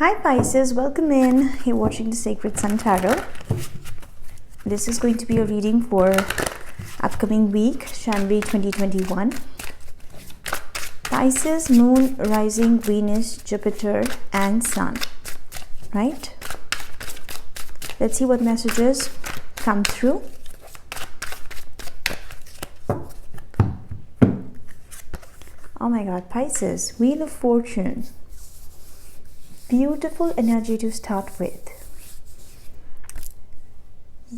Hi Pisces, welcome in. You're watching the Sacred Sun Tarot. This is going to be a reading for upcoming week, January 2021. Pisces, Moon, Rising, Venus, Jupiter and Sun. Right? Let's see what messages come through. Oh my God, Pisces, Wheel of Fortune. Beautiful energy to start with.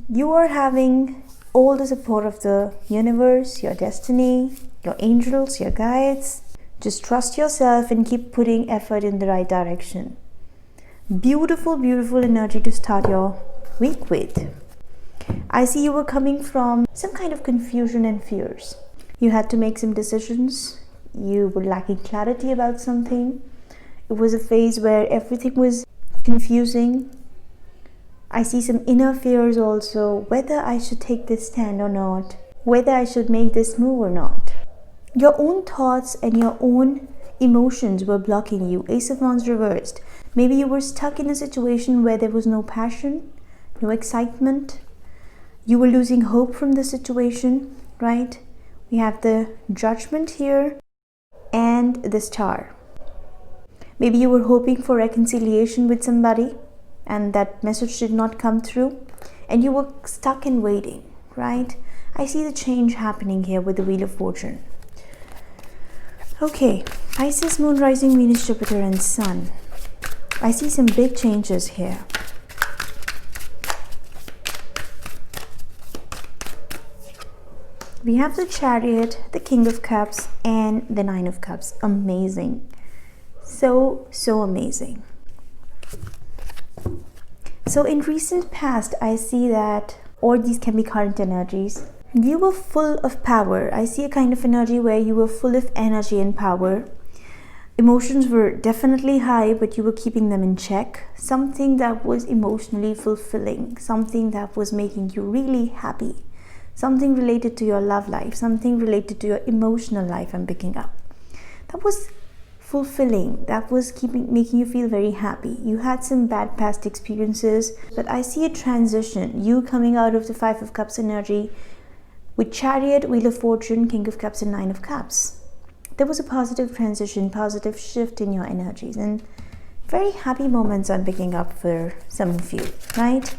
You are having all the support of the universe, your destiny, your angels, your guides. Just trust yourself and keep putting effort in the right direction. Beautiful, beautiful energy to start your week with. I see you were coming from some kind of confusion and fears. You had to make some decisions. You were lacking clarity about something. It was a phase where everything was confusing. I see some inner fears also, whether I should take this stand or not, whether I should make this move or not. Your own thoughts and your own emotions were blocking you. Ace of Wands reversed. Maybe you were stuck in a situation where there was no passion, no excitement. You were losing hope from the situation, right? We have the Judgment here and the Star. Maybe you were hoping for reconciliation with somebody and that message did not come through and you were stuck in waiting, right? I see the change happening here with the Wheel of Fortune. Okay, Pisces, Moon, Rising, Venus, Jupiter and Sun. I see some big changes here. We have the Chariot, the King of Cups and the Nine of Cups. Amazing. So amazing. So in recent past, I see that, or these can be current energies, you were full of power. I see a kind of energy where you were full of energy and power. Emotions were definitely high, but you were keeping them in check. Something that was emotionally fulfilling, something that was making you really happy, something related to your love life, something related to your emotional life I'm picking up. That was fulfilling, that was making you feel very happy. You had some bad past experiences, but I see a transition, you coming out of the Five of Cups energy with Chariot, Wheel of Fortune, King of Cups and Nine of Cups. There was a positive transition, positive shift in your energies and very happy moments I'm picking up for some of you, right?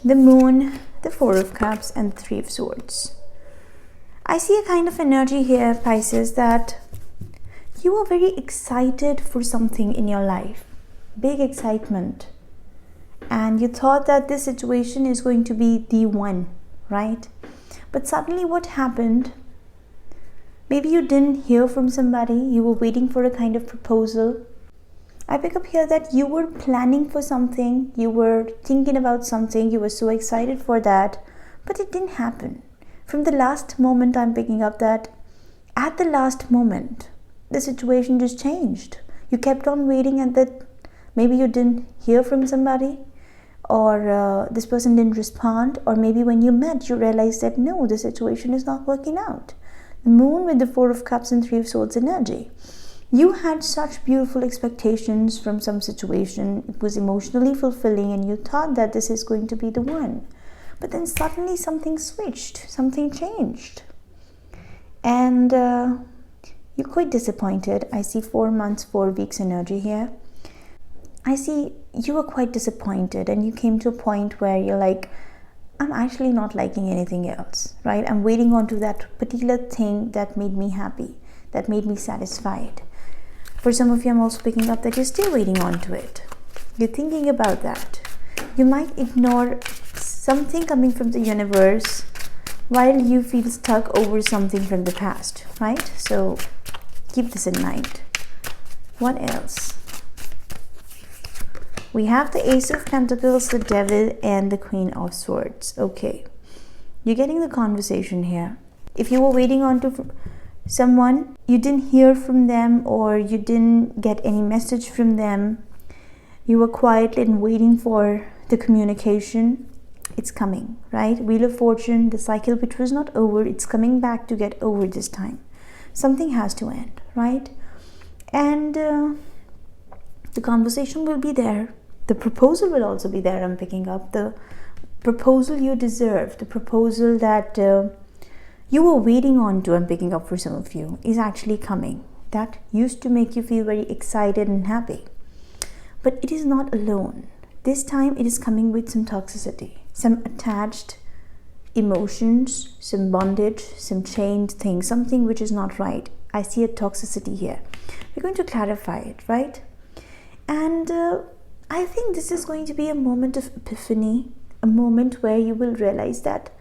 The Moon, the Four of Cups and the Three of Swords. I see a kind of energy here, Pisces, that you are very excited for something in your life. Big excitement. And you thought that this situation is going to be the one, right? But suddenly what happened? Maybe you didn't hear from somebody. You were waiting for a kind of proposal. I pick up here that you were planning for something, you were thinking about something, you were so excited for that, but it didn't happen. From the last moment, I'm picking up that at the last moment, the situation just changed. You kept on waiting and that maybe you didn't hear from somebody or this person didn't respond, or maybe when you met, you realized that no, the situation is not working out. The Moon with the Four of Cups and Three of Swords energy. You had such beautiful expectations from some situation. It was emotionally fulfilling and you thought that this is going to be the one. But then suddenly something switched, something changed. And you're quite disappointed. I see 4 months, 4 weeks energy here. I see you were quite disappointed and you came to a point where you're like, I'm actually not liking anything else, right? I'm waiting on to that particular thing that made me happy, that made me satisfied. For some of you, I'm also picking up that you're still waiting on to it. You're thinking about that. You might ignore something coming from the universe while you feel stuck over something from the past, right? So keep this in mind. What else? We have the Ace of Pentacles, the Devil, and the Queen of Swords. Okay, you're getting the conversation here. If you were waiting on to someone, you didn't hear from them or you didn't get any message from them, you were quiet and waiting for the communication, It's coming, right? Wheel of Fortune, the cycle which was not over, it's coming back to get over this time. Something has to end, right? And the conversation will be there. The proposal will also be there. I'm picking up the proposal you deserve, the proposal that you were waiting on to, I'm picking up for some of you, is actually coming. That used to make you feel very excited and happy. But it is not alone. This time it is coming with some toxicity, some attached emotions, some bondage, some chained things, something which is not right. I see a toxicity here. We're going to clarify it, right? And I think this is going to be a moment of epiphany, a moment where you will realize that,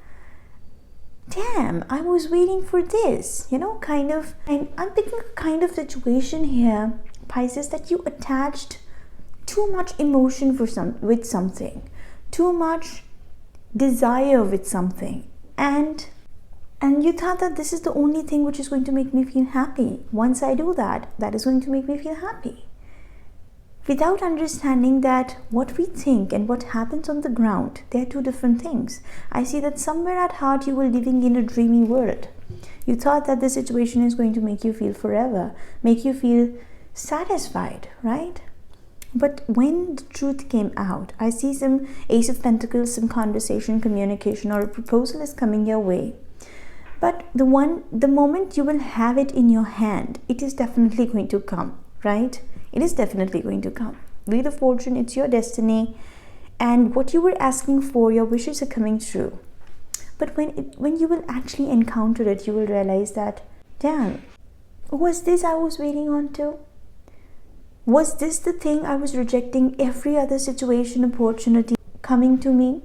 damn, I was waiting for this, kind of. And I'm picking a kind of situation here, Pisces, that you attached too much emotion with something, too much desire with something, and you thought that this is the only thing which is going to make me feel happy. Once I do that, that is going to make me feel happy, without understanding that what we think and what happens on the ground, they are two different things. I see that somewhere at heart you were living in a dreamy world. You thought that the situation is going to make you feel forever, make you feel satisfied, right? But when the truth came out, I see some Ace of Pentacles, some conversation, communication, or a proposal is coming your way. But the moment you will have it in your hand, it is definitely going to come, right? It is definitely going to come. Wheel of Fortune, it's your destiny. And what you were asking for, your wishes are coming true. But when you will actually encounter it, you will realize that, damn, was this I was waiting on to? Was this the thing I was rejecting every other situation, opportunity coming to me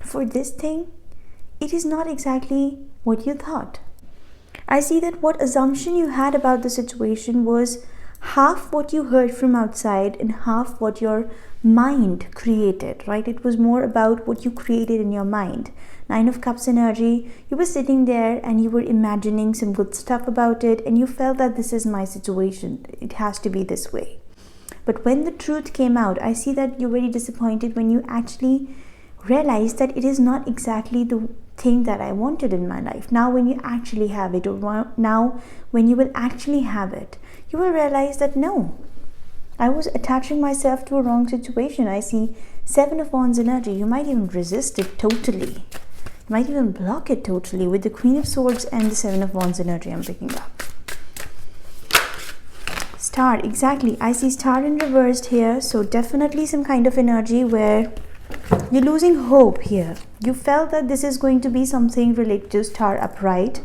for this thing? It is not exactly what you thought. I see that what assumption you had about the situation was half what you heard from outside and half what your mind created, right? It was more about what you created in your mind. Nine of Cups energy, you were sitting there and you were imagining some good stuff about it, and you felt that this is my situation. It has to be this way. But when the truth came out, I see that you're very disappointed when you actually realized that it is not exactly the thing that I wanted in my life. Now when you actually have it, or now when you will actually have it, you will realize that no, I was attaching myself to a wrong situation. I see Seven of Wands energy. You might even resist it totally. You might even block it totally with the Queen of Swords and the Seven of Wands energy I'm picking up. Star, exactly. I see Star in reversed here. So definitely some kind of energy where you're losing hope here. You felt that this is going to be something related to Star upright.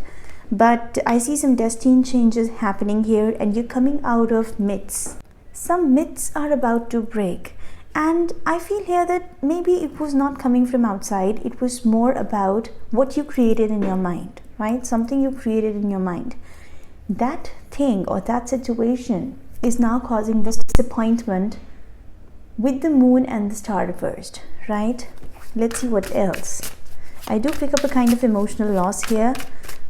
But I see some destiny changes happening here, and you're coming out of myths. Some myths are about to break. And I feel here that maybe it was not coming from outside. It was more about what you created in your mind, right? Something you created in your mind. That thing or that situation is now causing this disappointment with the Moon and the Star reversed, right? Let's see what else. I do pick up a kind of emotional loss here,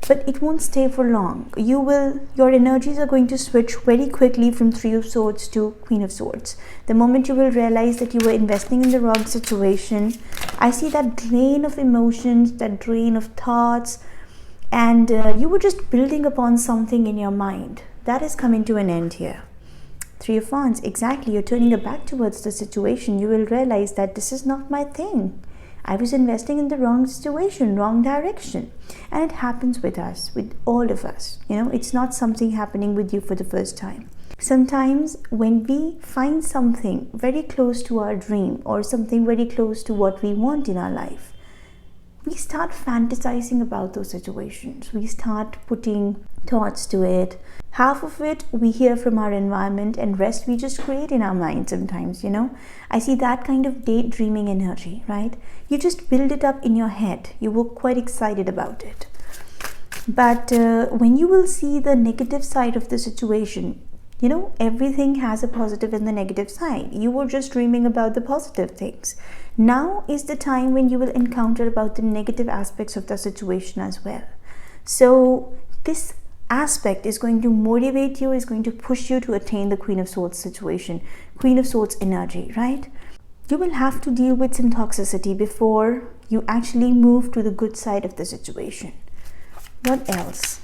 but it won't stay for long. Your energies are going to switch very quickly from Three of Swords to Queen of Swords. The moment you will realize that you were investing in the wrong situation, I see that drain of emotions, that drain of thoughts, and you were just building upon something in your mind. That is coming to an end here. Three of Wands, exactly. You're turning your back towards the situation. You will realize that this is not my thing. I was investing in the wrong situation, wrong direction. And it happens with us, with all of us. It's not something happening with you for the first time. Sometimes when we find something very close to our dream or something very close to what we want in our life, we start fantasizing about those situations. We start putting thoughts to it. Half of it we hear from our environment, and rest we just create in our mind sometimes, I see that kind of daydreaming energy, right? You just build it up in your head. You were quite excited about it. But when you will see the negative side of the situation, everything has a positive and the negative side. You were just dreaming about the positive things. Now is the time when you will encounter about the negative aspects of the situation as well. So this aspect is going to motivate you, is going to push you to attain the Queen of Swords situation, Queen of Swords energy, right? You will have to deal with some toxicity before you actually move to the good side of the situation. What else?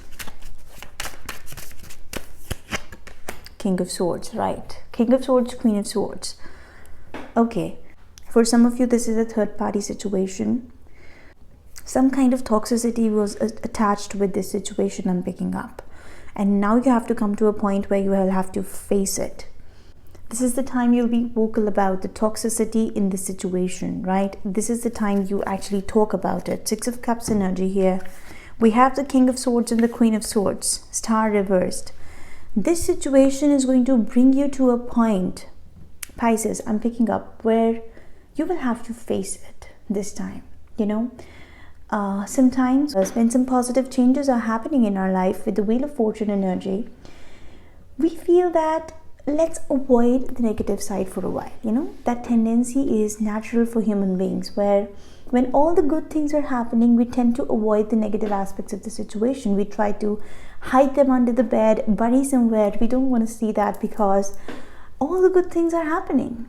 King of Swords, right? King of Swords, Queen of Swords. Okay, for some of you, this is a third-party situation. Some kind of toxicity was attached with this situation I'm picking up. And now you have to come to a point where you will have to face it. This is the time you'll be vocal about the toxicity in the situation, right? This is the time you actually talk about it. Six of Cups energy here. We have the King of Swords and the Queen of Swords, star reversed. This situation is going to bring you to a point, Pisces, I'm picking up, where you will have to face it this time, you know. Sometimes when some positive changes are happening in our life with the Wheel of Fortune energy, we feel that let's avoid the negative side for a while, you know. That tendency is natural for human beings, where when all the good things are happening, we tend to avoid the negative aspects of the situation. We try to hide them under the bed, bury somewhere. We don't want to see that because all the good things are happening.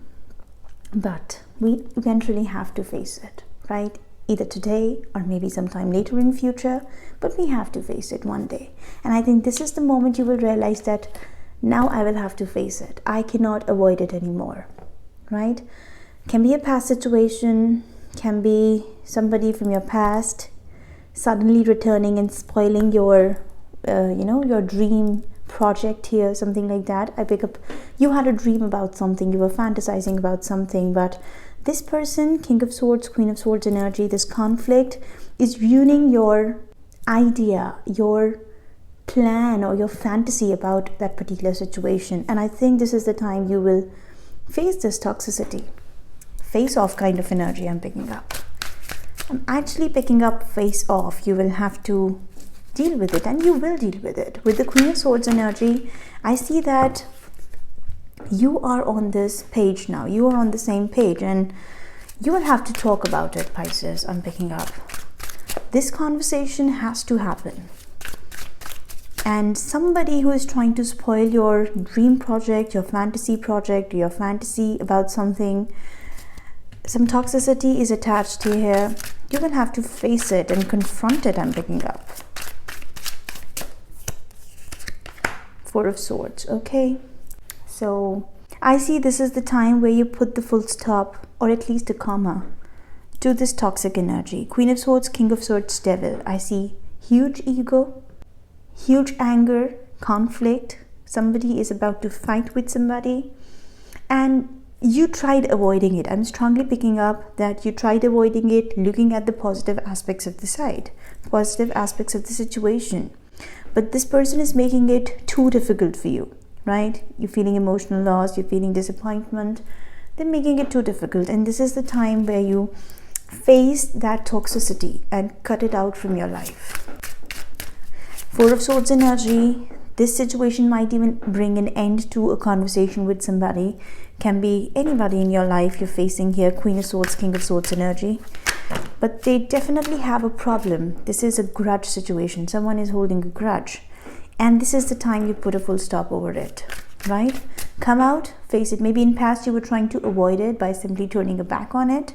But we eventually have to face it, right? Either today or maybe sometime later in future, but we have to face it one day. And I think this is the moment you will realize that now I will have to face it. I cannot avoid it anymore, right? Can be a past situation, can be somebody from your past suddenly returning and spoiling your your dream project here, something like that. I pick up, you had a dream about something, you were fantasizing about something, but this person, King of Swords, Queen of Swords energy, this conflict is ruining your idea, your plan or your fantasy about that particular situation. And I think this is the time you will face this toxicity. Face off kind of energy I'm picking up. I'm actually picking up face off. You will have to deal with it, and you will deal with it. With the Queen of Swords energy, I see that you are on this page now. You are on the same page, and you will have to talk about it, Pisces. I'm picking up. This conversation has to happen. And somebody who is trying to spoil your dream project, your fantasy about something, some toxicity is attached to here. You will have to face it and confront it, I'm picking up. Four of Swords, okay? So I see this is the time where you put the full stop, or at least a comma, to this toxic energy. Queen of Swords, King of Swords, Devil. I see huge ego, huge anger, conflict. Somebody is about to fight with somebody, and you tried avoiding it. I'm strongly picking up that you tried avoiding it, looking at the positive aspects of the side, positive aspects of the situation. But this person is making it too difficult for you, right? You're feeling emotional loss, you're feeling disappointment. They're making it too difficult. And this is the time where you face that toxicity and cut it out from your life. Four of Swords energy. This situation might even bring an end to a conversation with somebody. Can be anybody in your life you're facing here. Queen of Swords, King of Swords energy. But they definitely have a problem. This is a grudge situation. Someone is holding a grudge. And this is the time you put a full stop over it, right? Come out, face it. Maybe in past you were trying to avoid it by simply turning your back on it.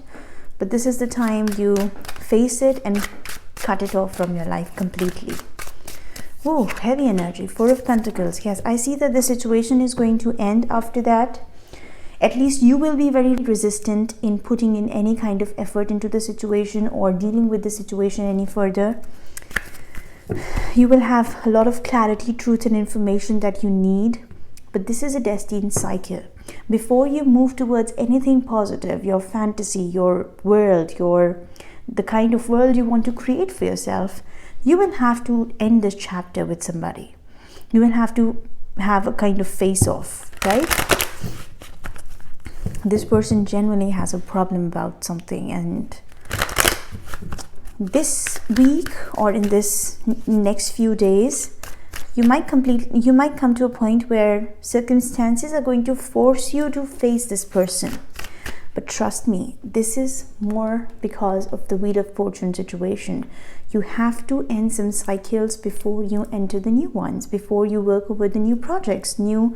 But this is the time you face it and cut it off from your life completely. Whoa, heavy energy. Four of Pentacles. Yes, I see that the situation is going to end after that. At least you will be very resistant in putting in any kind of effort into the situation or dealing with the situation any further. You will have a lot of clarity, truth and information that you need. But this is a destined cycle. Before you move towards anything positive, your fantasy, your world, the kind of world you want to create for yourself, you will have to end this chapter with somebody. You will have to have a kind of face-off, right? This person genuinely has a problem about something, and this week or in this next few days, you might come to a point where circumstances are going to force you to face this person. But trust me, this is more because of the Wheel of Fortune situation. You have to end some cycles before you enter the new ones, before you work over the new projects, new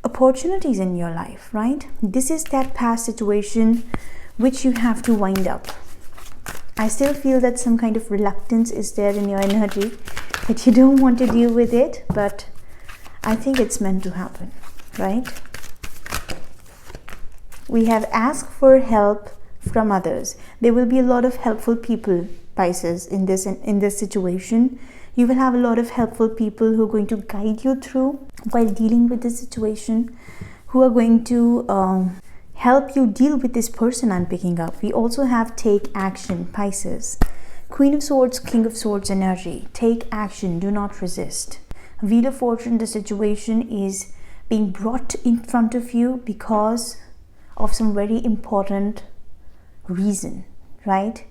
opportunities in your life, right? This is that past situation which you have to wind up. I still feel that some kind of reluctance is there in your energy, that you don't want to deal with it, but I think it's meant to happen, right? We have asked for help from others. There will be a lot of helpful people, Pisces, in this situation. You will have a lot of helpful people who are going to guide you through while dealing with this situation, who are going to help you deal with this person I'm picking up. We also have take action, Pisces. Queen of Swords, King of Swords energy. Take action, do not resist. Wheel of Fortune, the situation is being brought in front of you because of some very important reason, right?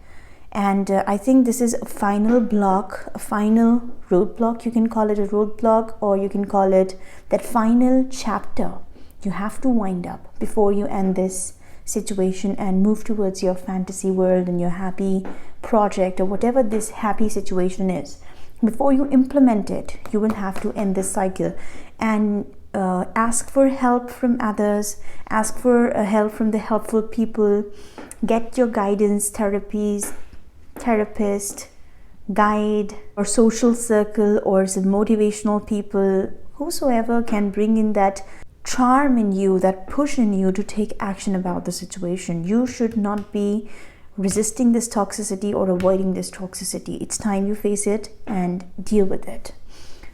And I think this is a final block, a final roadblock. You can call it a roadblock, or you can call it that final chapter you have to wind up before you end this situation and move towards your fantasy world and your happy project, or whatever this happy situation is. Before you implement it, you will have to end this cycle and ask for help from others, ask for help from the helpful people, get your guidance, therapist, guide, or social circle, or some motivational people, whosoever can bring in that charm in you, that push in you to take action about the situation. You should not be resisting this toxicity or avoiding this toxicity. It's time you face it and deal with it.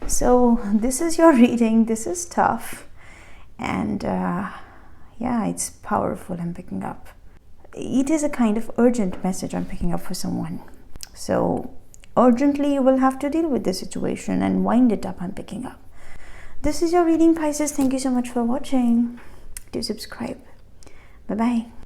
So this is your reading. This is tough, and yeah, it's powerful. I'm picking up. It is a kind of urgent message I'm picking up for someone. So urgently you will have to deal with this situation and wind it up. I'm picking up. This is your reading, Pisces. Thank you so much for watching. Do subscribe. Bye bye.